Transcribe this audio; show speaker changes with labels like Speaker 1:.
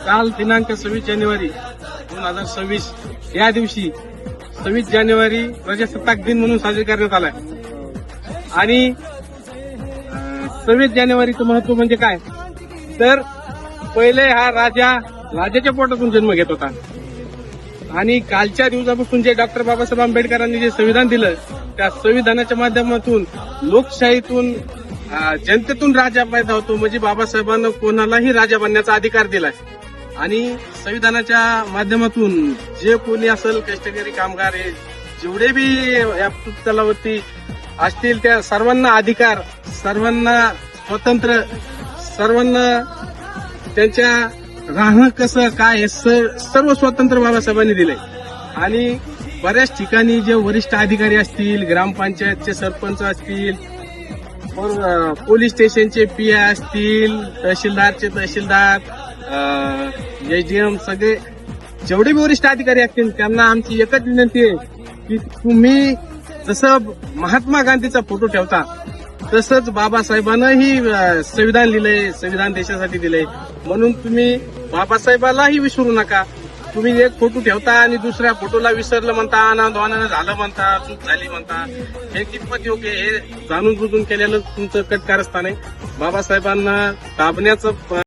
Speaker 1: काल दिनांक 26 जानेवारी 2026 या दिवशी 26 जानेवारी प्रजासत्ताक दिन म्हणून साजरी करण्यात आलाय. आणि 26 जानेवारीचं महत्व म्हणजे काय, तर पहिले हा राजाच्या पोटातून जन्म घेत होता आणि कालच्या दिवसापासून जे डॉक्टर बाबासाहेब आंबेडकरांनी जे संविधान दिलं, त्या संविधानाच्या माध्यमातून लोकशाहीतून जनतेतून राजा पैदा होतो. म्हणजे बाबासाहेबांना कोणालाही राजा बनण्याचा अधिकार दिलाय. आणि संविधानाच्या माध्यमातून जे कोणी असेल, कष्टकरी कामगार हे जेवढे बी या तलावरती असतील त्या सर्वांना अधिकार, सर्वांना स्वतंत्र, सर्वांना त्यांच्या राहणं कसं काय हे सर्व स्वतंत्र बाबासाहेबांनी दिलंय. आणि बऱ्याच ठिकाणी जे वरिष्ठ अधिकारी असतील, ग्रामपंचायतचे सरपंच असतील, पोलीस स्टेशनचे पीआय असतील, तहसीलदारचे तहसीलदार, एसडीएम, सगळे जेवढे बी वरिष्ठ अधिकारी असतील त्यांना आमची एकच विनंती आहे की तुम्ही जसं महात्मा गांधीचा फोटो ठेवता तसंच बाबासाहेबांनाही संविधान लिहिलंय, संविधान देशासाठी दिलंय, म्हणून तुम्ही बाबासाहेबालाही विसरू नका. तुम्ही एक फोटो ठेवता आणि दुसऱ्या फोटोला विसरलं म्हणता, अनादवानानं झालं म्हणता, चूक झाली म्हणता, हे कितपत योग्य, हे जाणून बुजून केलेलं तुमचं कट कारस्थान आहे. बाबासाहेबांना दाबण्याचं